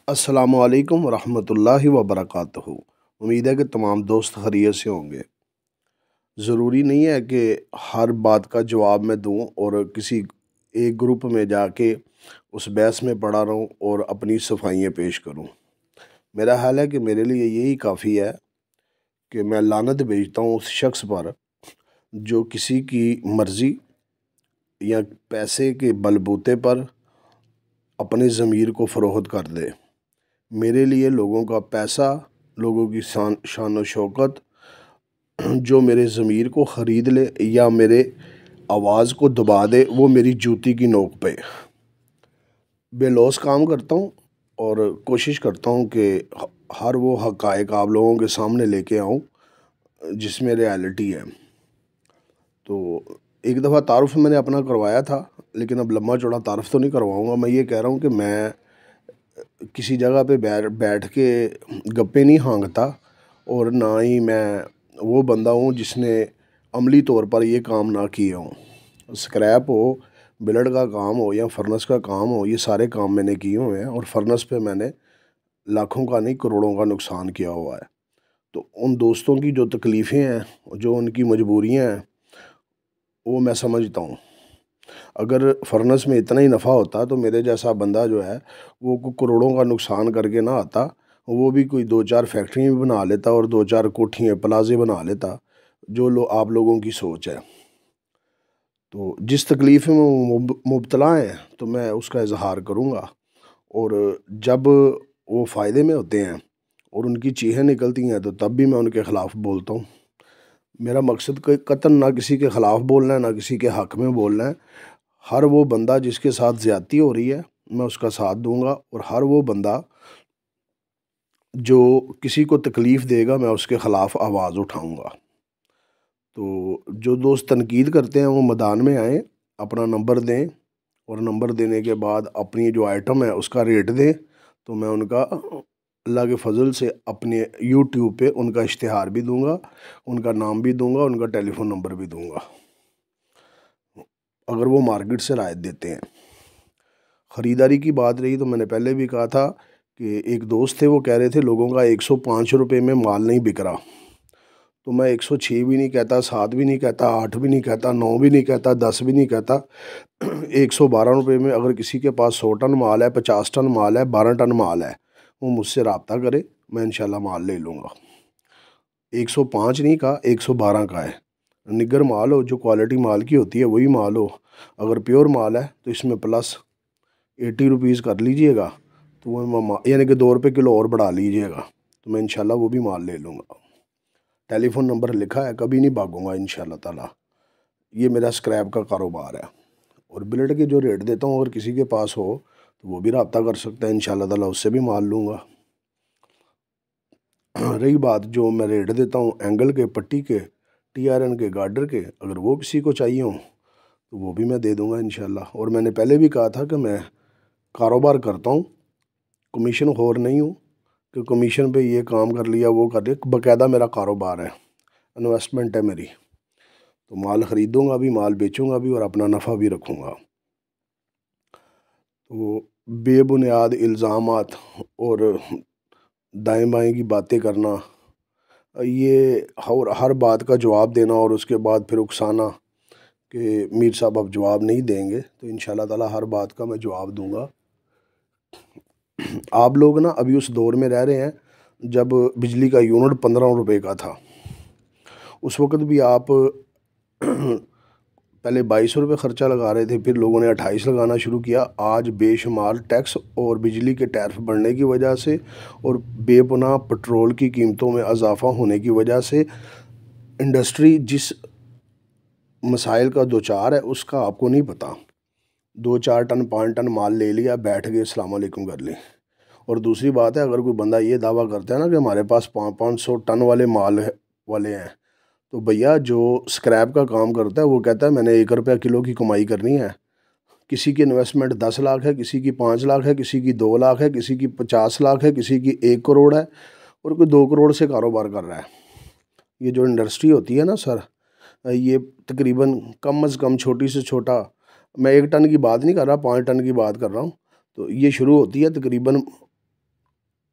السلام علیکم ورحمۃ اللہ وبرکاتہ۔ امید ہے کہ تمام دوست خیریت سے ہوں گے۔ ضروری نہیں ہے کہ ہر بات کا جواب میں دوں اور کسی ایک گروپ میں جا کے اس بحث میں پڑا رہوں اور اپنی صفائیاں پیش کروں۔ میرا حال ہے کہ میرے لیے یہی کافی ہے کہ میں لعنت بھیجتا ہوں اس شخص پر جو کسی کی مرضی یا پیسے کے بل بوتے پر اپنے ضمیر کو فروخت کر دے۔ میرے لیے لوگوں کا پیسہ، لوگوں کی شان و شوکت جو میرے ضمیر کو خرید لے یا میرے آواز کو دبا دے، وہ میری جوتی کی نوک پہ۔ بے لوث کام کرتا ہوں اور کوشش کرتا ہوں کہ ہر وہ حقائق آپ لوگوں کے سامنے لے کے آؤں جس میں ریالٹی ہے۔ تو ایک دفعہ تعارف میں نے اپنا کروایا تھا، لیکن اب لمبا چوڑا تعارف تو نہیں کرواؤں گا۔ میں یہ کہہ رہا ہوں کہ میں کسی جگہ پہ بیٹھ کے گپے نہیں ہانگتا، اور نہ ہی میں وہ بندہ ہوں جس نے عملی طور پر یہ کام نہ کیے ہوں۔ اسکریپ ہو، بلڈ کا کام ہو یا فرنس کا کام ہو، یہ سارے کام میں نے کیے ہوئے ہیں، اور فرنس پہ میں نے لاکھوں کا نہیں کروڑوں کا نقصان کیا ہوا ہے۔ تو ان دوستوں کی جو تکلیفیں ہیں، جو ان کی مجبوریاں ہیں، وہ میں سمجھتا ہوں۔ اگر فرنس میں اتنا ہی نفع ہوتا تو میرے جیسا بندہ جو ہے وہ کروڑوں کا نقصان کر کے نہ آتا، وہ بھی کوئی دو چار فیکٹریاں بھی بنا لیتا اور دو چار کوٹھیاں پلازے بنا لیتا، جو آپ لوگوں کی سوچ ہے۔ تو جس تکلیف میں وہ مبتلا ہیں تو میں اس کا اظہار کروں گا، اور جب وہ فائدے میں ہوتے ہیں اور ان کی چیخیں نکلتی ہیں تو تب بھی میں ان کے خلاف بولتا ہوں۔ میرا مقصد قطعاً نہ کسی کے خلاف بولنا ہے، نہ کسی کے حق میں بولنا ہے۔ ہر وہ بندہ جس کے ساتھ زیادتی ہو رہی ہے میں اس کا ساتھ دوں گا، اور ہر وہ بندہ جو کسی کو تکلیف دے گا میں اس کے خلاف آواز اٹھاؤں گا۔ تو جو دوست تنقید کرتے ہیں وہ میدان میں آئیں، اپنا نمبر دیں، اور نمبر دینے کے بعد اپنی جو آئٹم ہے اس کا ریٹ دیں، تو میں ان کا اللہ کے فضل سے اپنے یوٹیوب پہ ان کا اشتہار بھی دوں گا، ان کا نام بھی دوں گا، ان کا ٹیلی فون نمبر بھی دوں گا، اگر وہ مارکیٹ سے رعایت دیتے ہیں۔ خریداری کی بات رہی تو میں نے پہلے بھی کہا تھا کہ ایک دوست تھے، وہ کہہ رہے تھے لوگوں کا 105 روپے میں مال نہیں بک رہا، تو میں 106 بھی نہیں کہتا، 7 بھی نہیں کہتا، 8 بھی نہیں کہتا، 9 بھی نہیں کہتا، 10 بھی نہیں کہتا۔ 112 روپے میں اگر کسی کے پاس 100 ٹن مال ہے، 50 ٹن مال ہے، 12 ٹن مال ہے، وہ مجھ سے رابطہ کرے، میں انشاءاللہ مال لے لوں گا۔ 105 نہیں کہا، 112 کا ہے۔ نگر مال ہو، جو کوالٹی مال کی ہوتی ہے وہی مال ہو۔ اگر پیور مال ہے تو اس میں پلس 80 روپیز کر لیجئے گا، تو وہ یعنی کہ 2 روپے کلو اور بڑھا لیجئے گا، تو میں انشاءاللہ وہ بھی مال لے لوں گا۔ ٹیلی فون نمبر لکھا ہے، کبھی نہیں بھاگوں گا انشاءاللہ تعالیٰ۔ یہ میرا اسکریپ کا کاروبار ہے، اور بلڈ کے جو ریٹ دیتا ہوں اگر کسی کے پاس ہو تو وہ بھی رابطہ کر سکتا ہے، انشاءاللہ تعالیٰ اس سے بھی مال لوں گا۔ رہی بات جو میں ریٹ دیتا ہوں اینگل کے، پٹی کے، ٹی آر این کے، گارڈر کے، اگر وہ کسی کو چاہیے ہوں تو وہ بھی میں دے دوں گا انشاءاللہ۔ اور میں نے پہلے بھی کہا تھا کہ میں کاروبار کرتا ہوں، کمیشن خور نہیں ہوں کہ کمیشن پہ یہ کام کر لیا وہ کر لیا، باقاعدہ میرا کاروبار ہے، انویسٹمنٹ ہے میری۔ تو مال خریدوں گا بھی، مال بیچوں گا بھی، اور اپنا نفع بھی رکھوں گا۔ تو بے بنیاد الزامات اور دائیں بائیں کی باتیں کرنا، یہ ہر بات کا جواب دینا اور اس کے بعد پھر اکسانا کہ میر صاحب اب جواب نہیں دیں گے، تو انشاءاللہ تعالیٰ ہر بات کا میں جواب دوں گا۔ آپ لوگ نا ابھی اس دور میں رہ رہے ہیں جب بجلی کا یونٹ 15 روپے کا تھا۔ اس وقت بھی آپ پہلے 22 روپے خرچہ لگا رہے تھے، پھر لوگوں نے 28 لگانا شروع کیا۔ آج بے شمار ٹیکس اور بجلی کے ٹیرف بڑھنے کی وجہ سے اور بے پناہ پٹرول کی قیمتوں میں اضافہ ہونے کی وجہ سے انڈسٹری جس مسائل کا دوچار ہے اس کا آپ کو نہیں پتہ۔ 2-4 ٹن 5 ٹن مال لے لیا، بیٹھ گئے، السلام علیکم کر لیں۔ اور دوسری بات ہے، اگر کوئی بندہ یہ دعویٰ کرتا ہے نا کہ ہمارے پاس 500 ٹن والے مال والے ہیں، تو بھیا جو اسکریپ کا کام کرتا ہے وہ کہتا ہے میں نے 1 روپیہ کلو کی کمائی کرنی ہے۔ کسی کی انویسٹمنٹ 10 لاکھ ہے، کسی کی 5 لاکھ ہے، کسی کی 2 لاکھ ہے، کسی کی 50 لاکھ ہے، کسی کی 1 کروڑ ہے، اور کوئی 2 کروڑ سے کاروبار کر رہا ہے۔ یہ جو انڈسٹری ہوتی ہے نا سر، یہ تقریباً کم از کم چھوٹی سے چھوٹا، میں 1 ٹن کی بات نہیں کر رہا، 5 ٹن کی بات کر رہا ہوں، تو یہ شروع ہوتی ہے تقریباً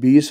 20